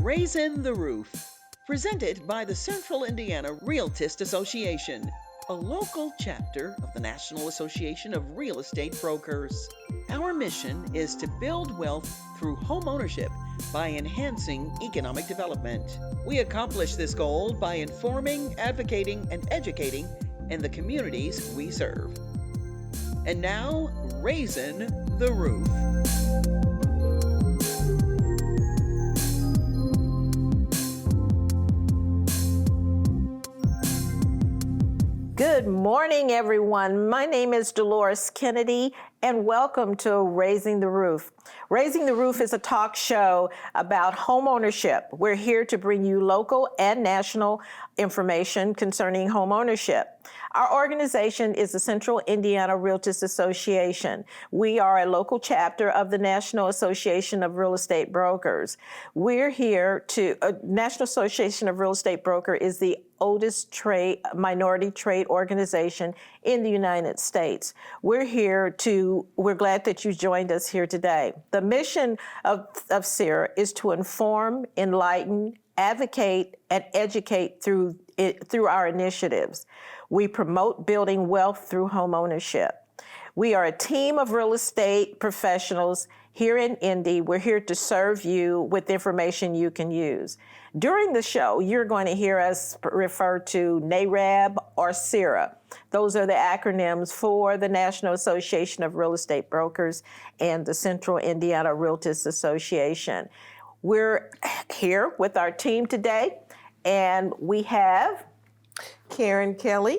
Raizin the Roof, presented by the Central Indiana Realtist Association, a local chapter of the National Association of Real Estate Brokers. Our mission is to build wealth through home ownership by enhancing economic development. We accomplish this goal by informing, advocating, and educating in the communities we serve. And now, Raizin the Roof. Good morning, everyone. My name is Dolores Kennedy, and welcome to Raising the Roof. Raising the Roof is a talk show about home ownership. We're here to bring you local and national information concerning home ownership. Our organization is the Central Indiana Realtist Association. We are a local chapter of the National Association of Real Estate Brokers. We're here National Association of Real Estate Broker is the oldest minority trade organization in the United States. We're glad that you joined us here today. The mission of CIRA is to inform, enlighten, advocate, and educate through our initiatives. We promote building wealth through home ownership. We are a team of real estate professionals here in Indy. We're here to serve you with information you can use. During the show, you're going to hear us refer to NAREB or CIRA. Those are the acronyms for the National Association of Real Estate Brokers and the Central Indiana Realtist Association. We're here with our team today, and we have Karen Kelly.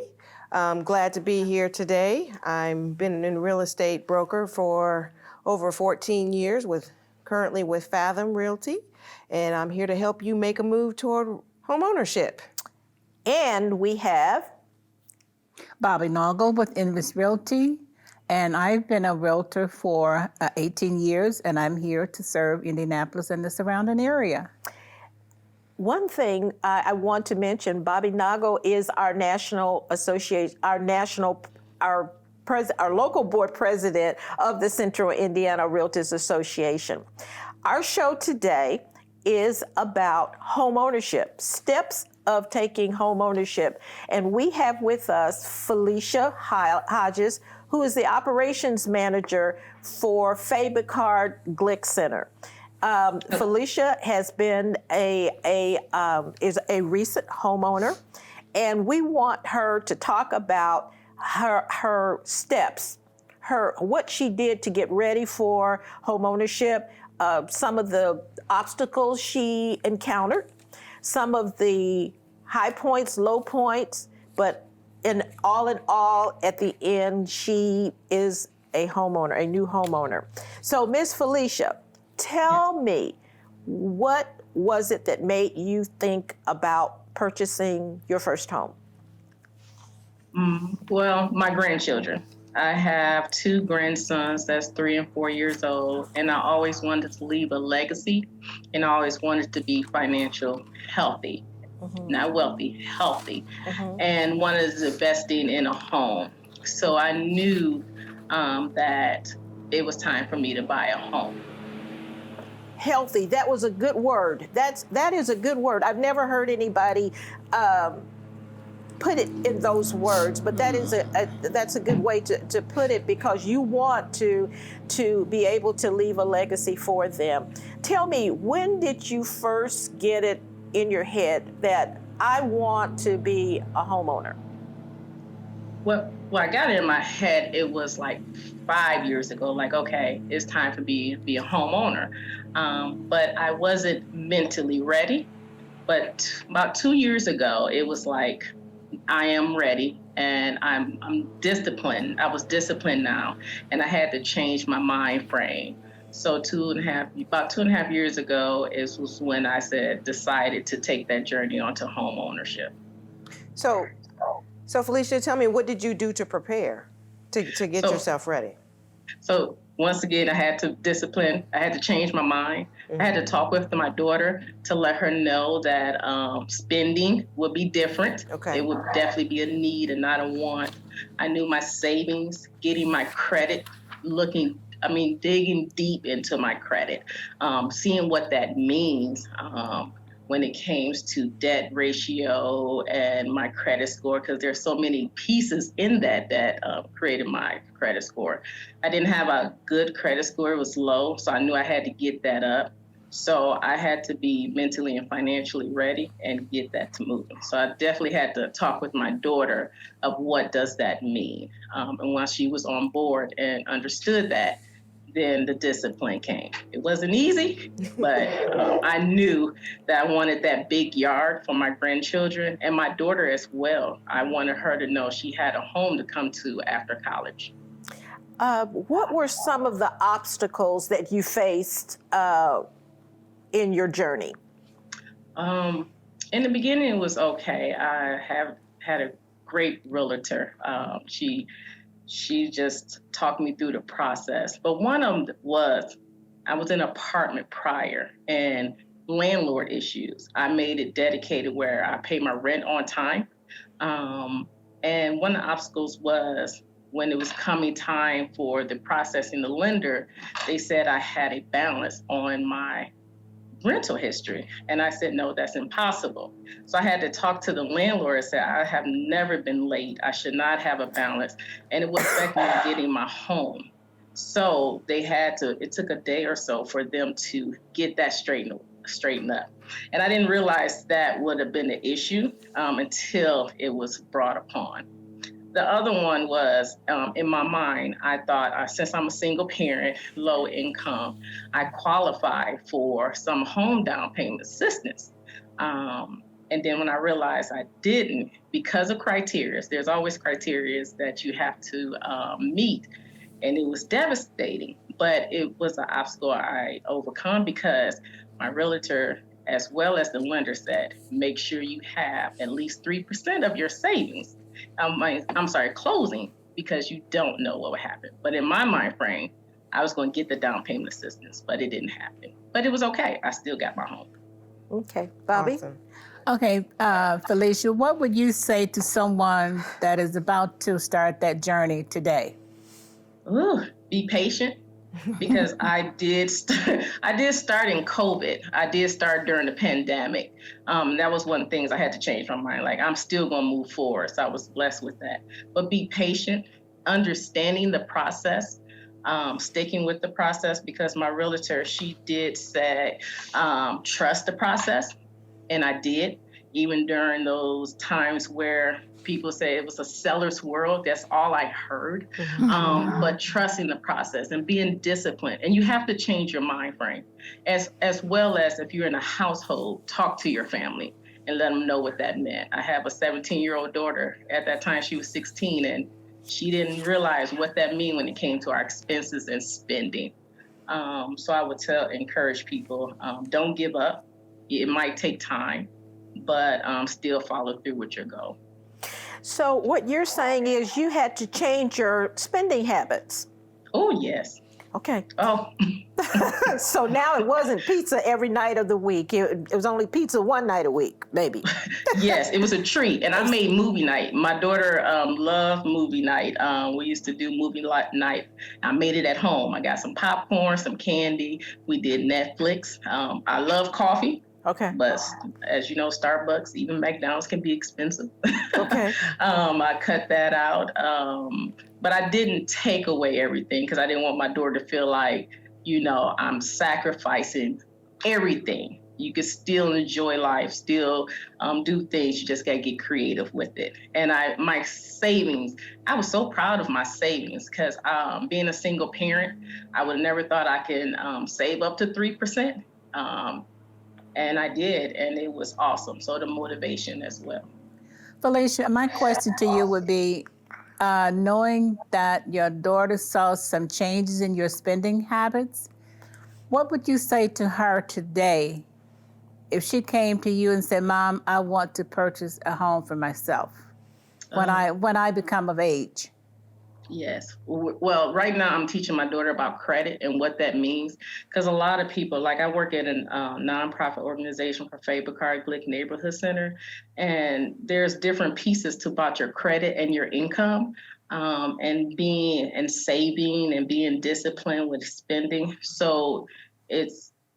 I'm glad to be here today. I've been in real estate broker for over 14 years, currently with Fathom Realty, and I'm here to help you make a move toward home ownership. And we have Bobby Noggle with Invest Realty, and I've been a realtor for 18 years, and I'm here to serve Indianapolis and the surrounding area. One thing I want to mention, Bobby Noggle is our national association, our local board president of the Central Indiana Realtors Association. Our show today is about home ownership, steps of taking home ownership. And we have with us Felicia Hodges, who is the operations manager for Fabicard Glick Center. Felicia has been is a recent homeowner, and we want her to talk about her steps, what she did to get ready for home ownership, some of the obstacles she encountered, some of the high points, low points, but in all, at the end, she is a homeowner, a new homeowner. So, Miss Felicia, tell me, what was it that made you think about purchasing your first home? Well, my grandchildren. I have two grandsons that's 3 and 4 years old, and I always wanted to leave a legacy, and I always wanted to be financial healthy, not wealthy, healthy, and wanted to investing in a home. So I knew that it was time for me to buy a home. Healthy, that was a good word. That is a good word. I've never heard anybody put it in those words, but that's a good way to put it, because you want to be able to leave a legacy for them. Tell me, when did you first get it in your head that I want to be a homeowner? Well, I got it in my head, it was like 5 years ago, like, okay, it's time for me to be a homeowner. But I wasn't mentally ready. But about 2 years ago, it was like, I am ready, and I'm disciplined. I was disciplined now, and I had to change my mind frame. So about 2.5 years ago was when I decided to take that journey onto home ownership. So Felicia, tell me, what did you do to prepare to get yourself ready? So once again, I had to discipline. I had to change my mind. I had to talk with my daughter to let her know that spending would be different. Okay. It would definitely be a need and not a want. I knew my savings, getting my credit looking digging deep into my credit, seeing what that means. When it came to debt ratio and my credit score, because there's so many pieces in that created my credit score. I didn't have a good credit score. It was low, so I knew I had to get that up. So I had to be mentally and financially ready and get that to moving. So I definitely had to talk with my daughter of what does that mean. And once she was on board and understood that, then the discipline came. It wasn't easy, but I knew that I wanted that big yard for my grandchildren and my daughter as well. I wanted her to know she had a home to come to after college. What were some of the obstacles that you faced in your journey? In the beginning, it was okay. I have had a great realtor. She just talked me through the process. But one of them was, I was in an apartment prior and landlord issues. I made it dedicated where I pay my rent on time. And one of the obstacles was when it was coming time for the processing the lender, they said I had a balance on my rental history. And I said, no, that's impossible. So I had to talk to the landlord and say, I have never been late. I should not have a balance. And it was affecting me getting my home. So it took a day or so for them to get that straightened up. And I didn't realize that would have been the issue until it was brought upon. The other one was, in my mind, I thought, since I'm a single parent, low income, I qualify for some home down payment assistance. And then when I realized I didn't, because of criteria, there's always criteria that you have to meet. And it was devastating, but it was an obstacle I overcome because my realtor, as well as the lender, said, make sure you have at least 3% of your savings. Closing, because you don't know what would happen. But in my mind frame, I was going to get the down payment assistance, but it didn't happen. But it was okay. I still got my home. Okay, Bobby? Awesome. Okay, Felicia, what would you say to someone that is about to start that journey today? Ooh, be patient, because I did start in COVID. I did start during the pandemic. That was one of the things I had to change my mind. Like, I'm still going to move forward. So I was blessed with that. But be patient, understanding the process, sticking with the process, because my realtor, she did say, trust the process. And I did, even during those times where people say it was a seller's world. That's all I heard. But trusting the process and being disciplined. And you have to change your mind frame. As well as if you're in a household, talk to your family and let them know what that meant. I have a 17-year-old daughter. At that time, she was 16, and she didn't realize what that meant when it came to our expenses and spending. So I would encourage people, don't give up. It might take time, but still follow through with your goal. So what you're saying is you had to change your spending habits. Oh, yes. Okay. Oh. So now it wasn't pizza every night of the week. It was only pizza one night a week, maybe. Yes, it was a treat. And I made movie night. My daughter loved movie night. We used to do movie night. I made it at home. I got some popcorn, some candy. We did Netflix. I love coffee. Okay. But as you know, Starbucks, even McDonald's can be expensive. Okay. I cut that out. But I didn't take away everything because I didn't want my daughter to feel like, I'm sacrificing everything. You can still enjoy life, still do things. You just got to get creative with it. And my savings, I was so proud of my savings because being a single parent, I would have never thought I can save up to 3%. And I did, and it was awesome. So the motivation as well. Felicia, my question to you would be, knowing that your daughter saw some changes in your spending habits, what would you say to her today if she came to you and said, Mom, I want to purchase a home for myself when I become of age? Yes. Well, right now I'm teaching my daughter about credit and what that means. Because a lot of people, like I work at a nonprofit organization for Faber Card Glick Neighborhood Center, and there's different pieces about your credit and your income. and saving and being disciplined with spending. So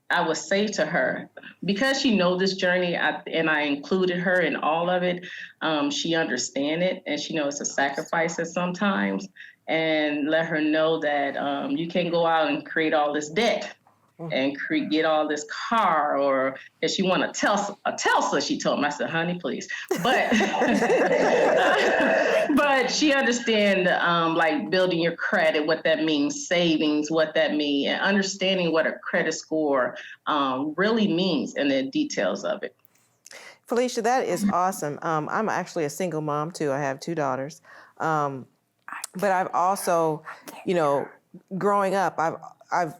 I would say to her, because she knows this journey, and I included her in all of it, she understands it, and she knows it's a sacrifice at sometimes, and let her know that you can't go out and create all this debt and get all this car, or if she want a Tesla, she told me. I said, honey, please. But but she understand like building your credit, what that means, savings, what that means, and understanding what a credit score really means and the details of it. Felicia, that is awesome. I'm actually a single mom too. I have 2 daughters. But I've also, growing up, I've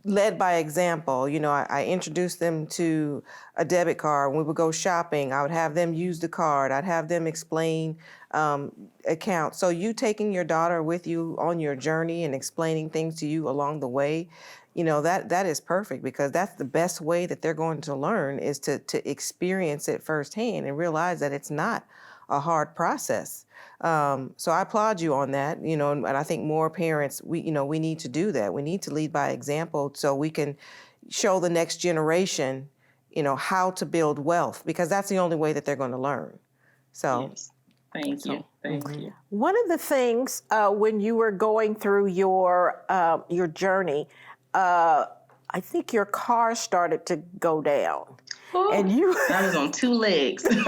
led by example. I introduced them to a debit card. When we would go shopping, I would have them use the card. I'd have them explain accounts. So you taking your daughter with you on your journey and explaining things to you along the way, that is perfect, because that's the best way that they're going to learn, is to experience it firsthand and realize that it's not a hard process. So I applaud you on that, and I think more parents, we need to do that. We need to lead by example so we can show the next generation, how to build wealth, because that's the only way that they're going to learn. So, yes. Thank you. One of the things when you were going through your journey, I think your car started to go down. Ooh, and you I was on 2 legs. Okay.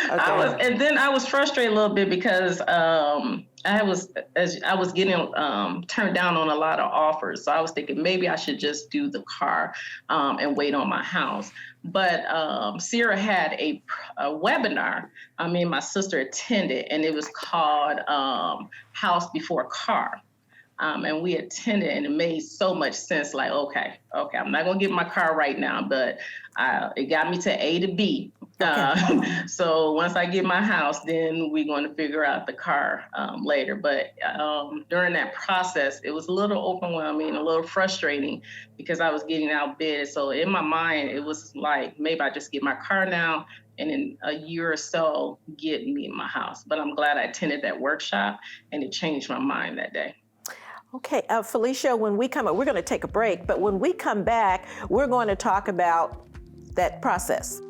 And then I was frustrated a little bit because I was getting turned down on a lot of offers. So I was thinking maybe I should just do the car and wait on my house. But Sierra had a webinar. Me and my sister attended, and it was called House Before Car. And we attended, and it made so much sense. Like, okay, I'm not gonna get my car right now, but it got me to A to B. So once I get my house, then we're going to figure out the car later. But during that process, it was a little overwhelming, a little frustrating, because I was getting outbid. So in my mind, it was like, maybe I just get my car now, and in a year or so, get me in my house. But I'm glad I attended that workshop, and it changed my mind that day. Okay, Felicia, when we come up, we're going to take a break, but when we come back, we're going to talk about that process.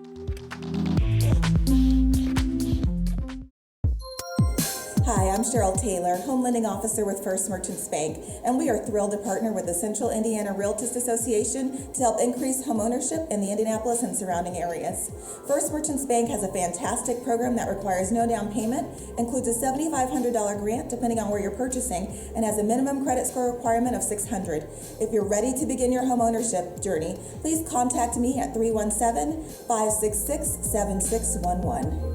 Hi, I'm Cheryl Taylor, Home Lending Officer with First Merchants Bank, and we are thrilled to partner with the Central Indiana Realtist Association to help increase home ownership in the Indianapolis and surrounding areas. First Merchants Bank has a fantastic program that requires no down payment, includes a $7,500 grant depending on where you're purchasing, and has a minimum credit score requirement of 600. If you're ready to begin your home ownership journey, please contact me at 317-566-7611.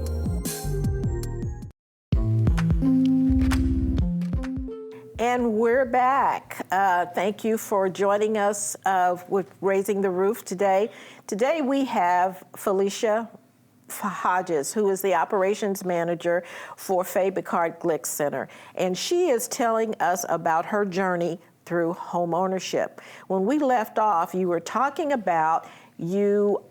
And we're back. Thank you for joining us with Raising the Roof today. Today we have Felicia Hodges, who is the operations manager for Fabicard Glick Center. And she is telling us about her journey through home ownership. When we left off, you were talking about your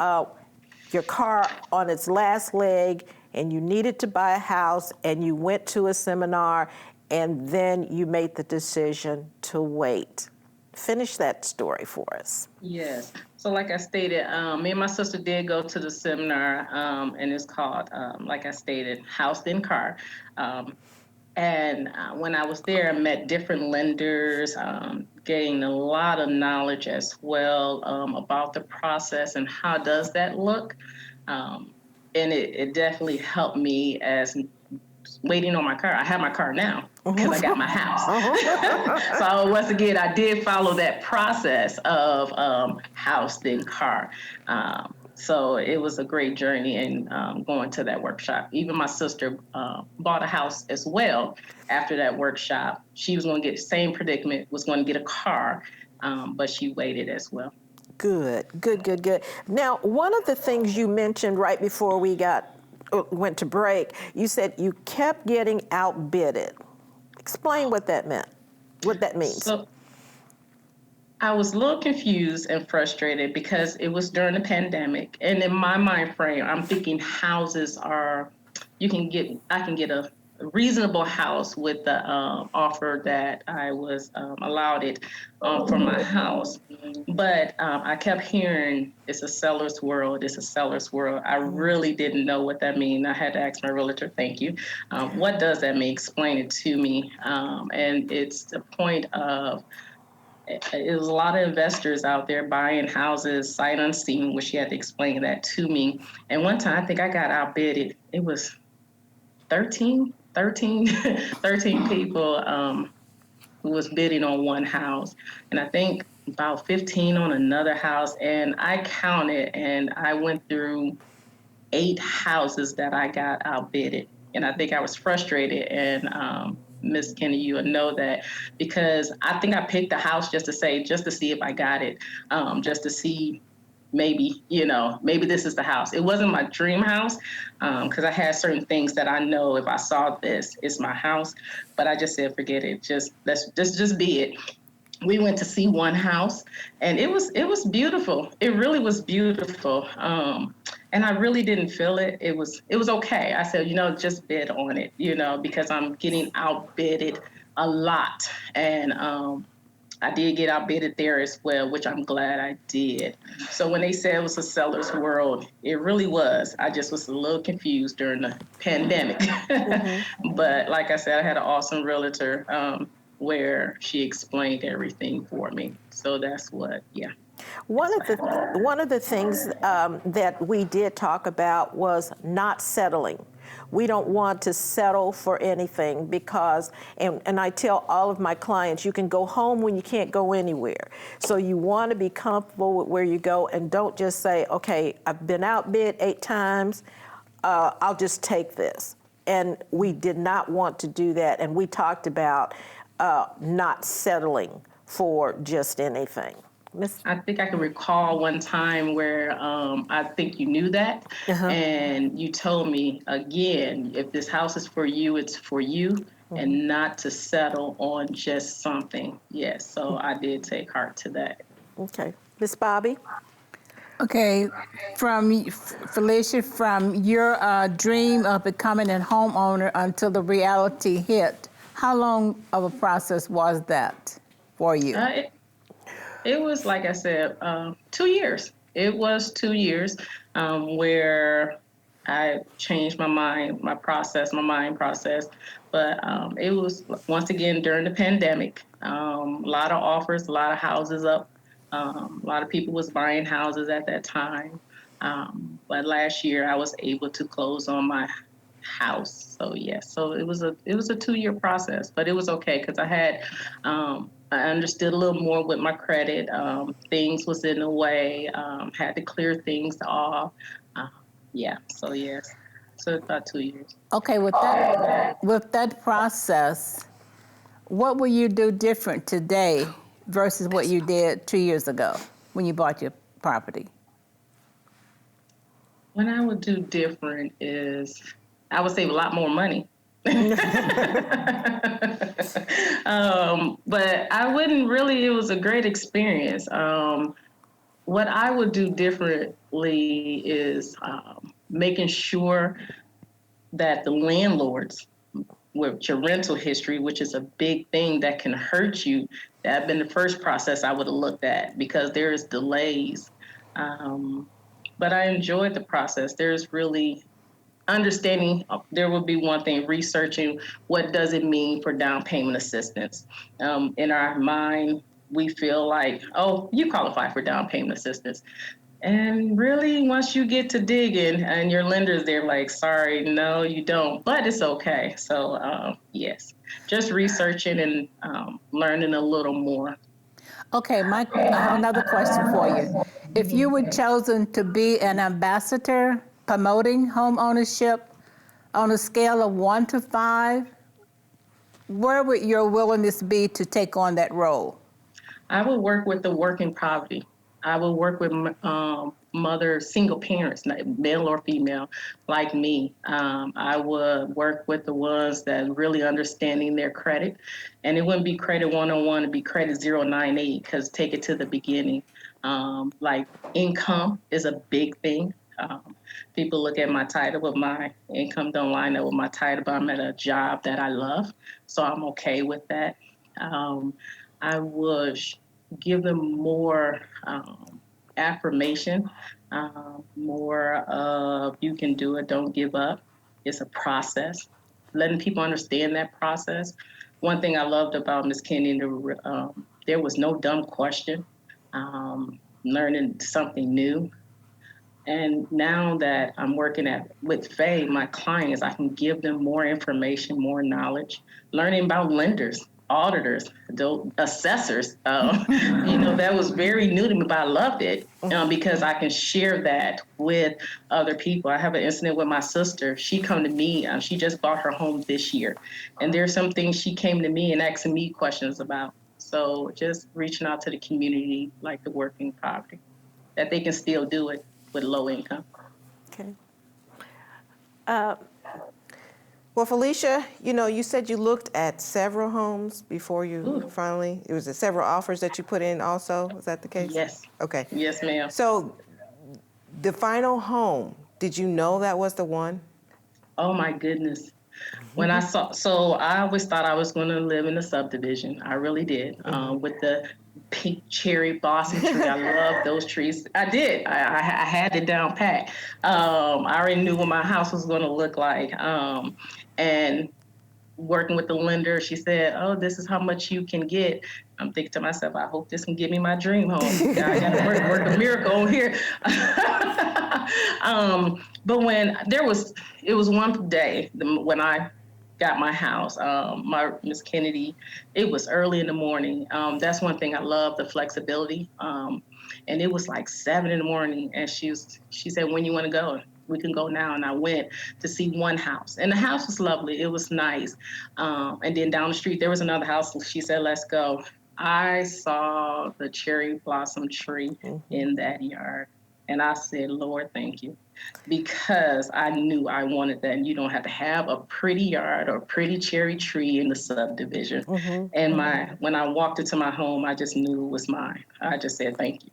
car on its last leg, and you needed to buy a house, and you went to a seminar, and then you made the decision to wait. Finish that story for us. Yes. So like I stated, me and my sister did go to the seminar, and it's called, like I stated, House Then Car. And when I was there, I met different lenders, gained a lot of knowledge as well about the process and how does that look. And it definitely helped me as waiting on my car. I have my car now because I got my house. So once again, I did follow that process of house then car. So it was a great journey in going to that workshop. Even my sister bought a house as well after that workshop. She was going to get the same predicament, was going to get a car, but she waited as well. Good. Now, one of the things you mentioned right before we went to break, you said you kept getting outbidded. Explain what that meant, what that means. I was a little confused and frustrated because it was during the pandemic. And in my mind frame, I'm thinking houses are, I can get a reasonable house with the offer that I was allowed it for my house. But I kept hearing it's a seller's world, it's a seller's world. I really didn't know what that means. I had to ask my realtor, thank you. What does that mean? Explain it to me. And it's the point of, it was a lot of investors out there buying houses sight unseen, which she had to explain that to me. And one time I think I got outbidded. It was 13 people who was bidding on one house. And I think about 15 on another house. And I counted and I went through 8 houses that I got outbidded. And I think I was frustrated. And Miss Kenny, you would know that, because I think I picked a house just to see if I got it, just to see maybe, maybe this is the house. It wasn't my dream house, because I had certain things that I know if I saw this, it's my house. But I just said, forget it. Let's just be it. We went to see one house, and it was beautiful. It really was beautiful. And I really didn't feel it. It was okay. I said, just bid on it, because I'm getting outbidded a lot. And I did get outbidded there as well, which I'm glad I did. So when they said it was a seller's world, it really was. I just was a little confused during the pandemic. But like I said, I had an awesome realtor where she explained everything for me. So that's what, yeah. One of the things that we did talk about was not settling. We don't want to settle for anything because, and I tell all of my clients, you can go home when you can't go anywhere. So you want to be comfortable with where you go, and don't just say, okay, I've been outbid 8 times, I'll just take this. And we did not want to do that, and we talked about not settling for just anything. I think I can recall one time where I think you knew that, and you told me, again, if this house is for you, it's for you, and not to settle on just something. Yes, so I did take heart to that. Okay. Miss Bobby? Okay, Felicia, from your dream of becoming a homeowner until the reality hit, how long of a process was that for you? It was, like I said, 2 years. It was 2 years where I changed my mind process. But it was, once again, during the pandemic. A lot of offers, a lot of houses up. A lot of people was buying houses at that time. But last year I was able to close on my house. So yes, so it was a 2-year process, but it was okay because I understood a little more with my credit. Things was in the way. Had to clear things off. Yeah. So yes. So about 2 years. Okay, with that process, what will you do different today versus what you did 2 years ago when you bought your property? What I would do different is I would save a lot more money. But I wouldn't really, it was a great experience. What I would do differently is making sure that the landlords with your rental history, which is a big thing that can hurt you, that had been the first process I would have looked at because there's delays. But I enjoyed the process. There's really understanding, there will be one thing, researching what does it mean for down payment assistance. In our mind, we feel like, oh, you qualify for down payment assistance. And really, once you get to digging and your lender's there like, sorry, no, you don't, but it's okay. So yes, just researching and learning a little more. Okay, I have another question for you. If you were chosen to be an ambassador promoting home ownership on a scale of 1 to 5, where would your willingness be to take on that role? I would work with the working poverty. I would work with single parents, male or female, like me. I would work with the ones that really understanding their credit. And it wouldn't be credit 101, it'd be credit 098, because take it to the beginning. Like income is a big thing. People look at my title, but my income don't line up with my title, but I'm at a job that I love, so I'm okay with that. I would give them more affirmation, more of you can do it, don't give up. It's a process. Letting people understand that process. One thing I loved about Miss Kennedy, there was no dumb question. Learning something new. And now that I'm working with Faye, my clients, I can give them more information, more knowledge, learning about lenders, auditors, assessors. That was very new to me, but I loved it because I can share that with other people. I have an incident with my sister. She come to me. She just bought her home this year, and there's some things she came to me and asking me questions about. So just reaching out to the community, like the working poverty, that they can still do it with low income. Okay. Well, Felicia, you said you looked at several homes before you finally, it was several offers that you put in also, is that the case? Yes. Okay. Yes, ma'am. So the final home, did you know that was the one? Oh my goodness. When I always thought I was going to live in a subdivision. I really did. With the pink cherry blossom tree. I love those trees. I did. I had it down pat. I already knew what my house was going to look like. And working with the lender, she said, "Oh, this is how much you can get." I'm thinking to myself, I hope this can give me my dream home. I got to work a miracle on here. But when it was one day when I got my house, my Miss Kennedy, it was early in the morning. That's one thing I love, the flexibility. And it was like 7 in the morning, and she said, "When you want to go? We can go now." And I went to see one house, and the house was lovely. It was nice. And then down the street, there was another house. And she said, "Let's go." I saw the cherry blossom tree in that yard, and I said, "Lord, thank you." Because I knew I wanted that. And you don't have to have a pretty yard or a pretty cherry tree in the subdivision. And when I walked into my home, I just knew it was mine. I just said thank you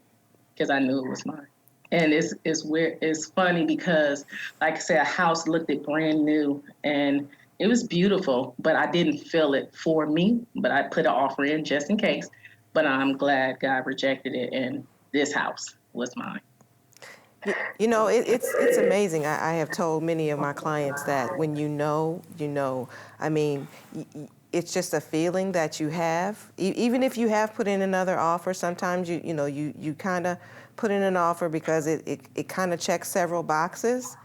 because I knew it was mine. And it's weird. It's funny because, like I said, a house looked brand new and it was beautiful, but I didn't feel it for me. But I put an offer in just in case. But I'm glad God rejected it, and this house was mine. It's amazing. I have told many of my clients that when you know. I mean, it's just a feeling that you have. Even if you have put in another offer, sometimes you kind of put in an offer because it kind of checks several boxes.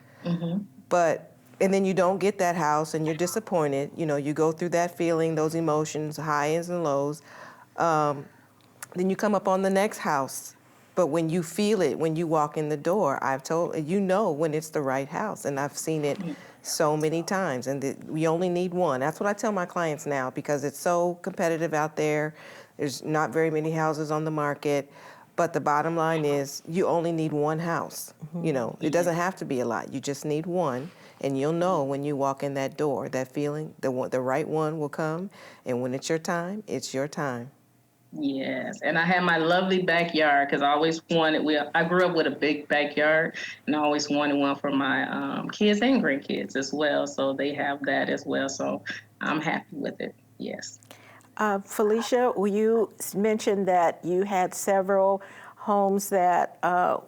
And then you don't get that house and you're disappointed. You go through that feeling, those emotions, highs and lows. Then you come up on the next house. But when you feel it, when you walk in the door, I've told when it's the right house. And I've seen it so many times. And we only need one. That's what I tell my clients now because it's so competitive out there. There's not very many houses on the market. But the bottom line is you only need one house. It doesn't have to be a lot. You just need one. And you'll know when you walk in that door, that feeling, the right one will come. And when it's your time, it's your time. Yes, and I had my lovely backyard because I always wanted. I grew up with a big backyard, and I always wanted one for my kids and grandkids as well. So they have that as well. So I'm happy with it. Yes. Felicia, you mentioned that you had several homes that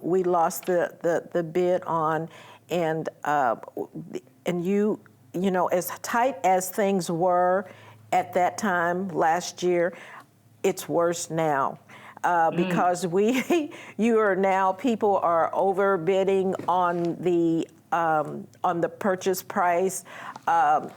we lost the bid on, and you as tight as things were at that time last year, it's worse now. Because people are overbidding on the purchase price.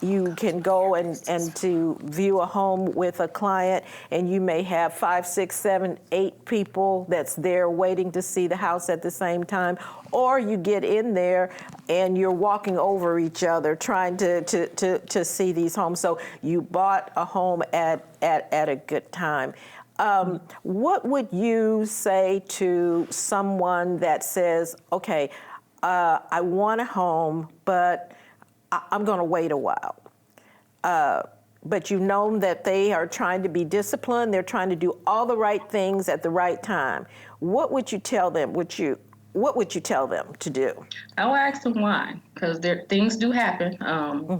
You can go and to view a home with a client, and you may have 5, 6, 7, 8 people that's there waiting to see the house at the same time, or you get in there and you're walking over each other trying to see these homes. So you bought a home at a good time. What would you say to someone that says, okay, I want a home, but I'm going to wait a while? But you know that they are trying to be disciplined, they're trying to do all the right things at the right time. What would you tell them? What would you tell them to do? I'll ask them why, because things do happen.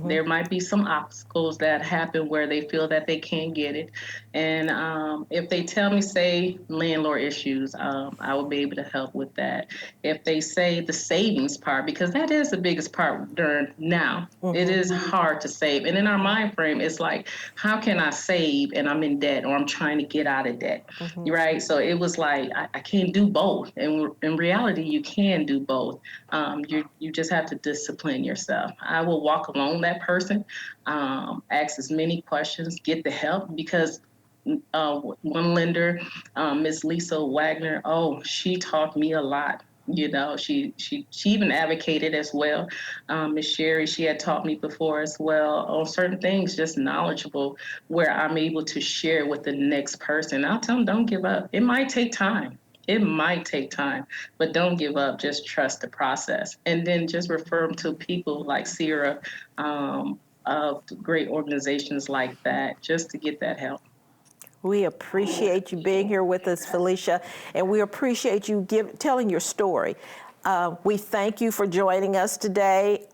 There might be some obstacles that happen where they feel that they can't get it. And if they tell me, say, landlord issues, I will be able to help with that. If they say the savings part, because that is the biggest part during now. It is hard to save. And in our mind frame, it's like, how can I save and I'm in debt or I'm trying to get out of debt, right? So it was like, I can't do both. And in reality, you can do both. You just have to discipline yourself. I will walk along that person, ask as many questions, get the help, because one lender, Miss Lisa Wagner, she taught me a lot. You know, she even advocated as well. Miss Sherry, she had taught me before as well on certain things, just knowledgeable, where I'm able to share with the next person. I'll tell them, don't give up. It might take time. It might take time, but don't give up. Just trust the process. And then just refer them to people like Sierra, of great organizations like that, just to get that help. We appreciate you being here with us, Felicia, and we appreciate you telling your story. We thank you for joining us today.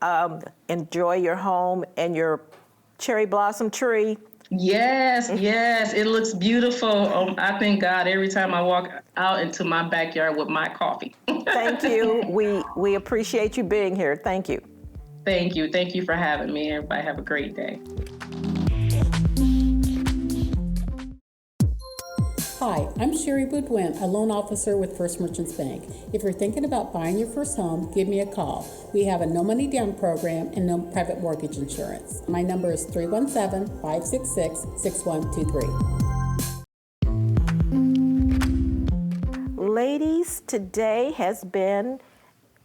Enjoy your home and your cherry blossom tree. Yes, it looks beautiful. I thank God every time I walk out into my backyard with my coffee. Thank you. We appreciate you being here. Thank you. Thank you. Thank you for having me. Everybody have a great day. Hi, I'm Sherry Boudwin, a loan officer with First Merchants Bank. If you're thinking about buying your first home, give me a call. We have a no money down program and no private mortgage insurance. My number is 317-566-6123. Ladies, today has been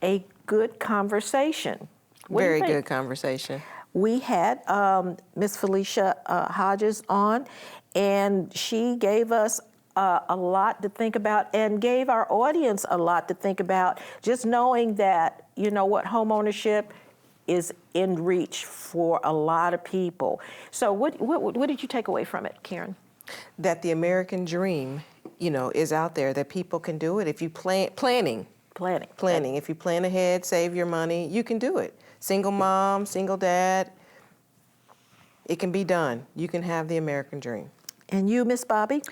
a good conversation. Very good conversation. We had Miss Felicia Hodges on, and she gave us a lot to think about and gave our audience a lot to think about, just knowing that, you know what, home ownership is in reach for a lot of people. So what did you take away from it, Karen? That the American dream, is out there, that people can do it. If you planning. If you plan ahead, save your money, you can do it. Single mom, single dad, it can be done. You can have the American dream. And you, Miss Bobby?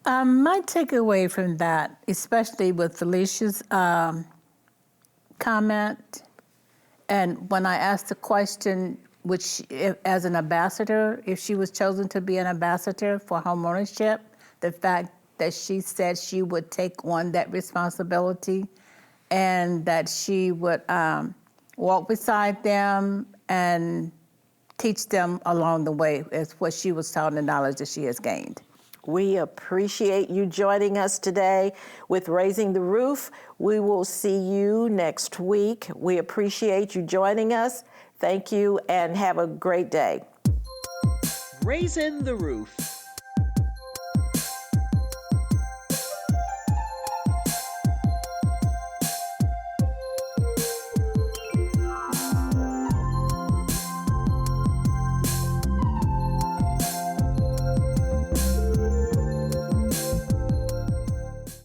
My takeaway from that, especially with Felicia's comment, and when I asked the question, as an ambassador, if she was chosen to be an ambassador for homeownership, the fact that she said she would take on that responsibility and that she would walk beside them and teach them along the way is what she was taught and the knowledge that she has gained. We appreciate you joining us today with Raising the Roof. We will see you next week. We appreciate you joining us. Thank you and have a great day. Raizin the Roof.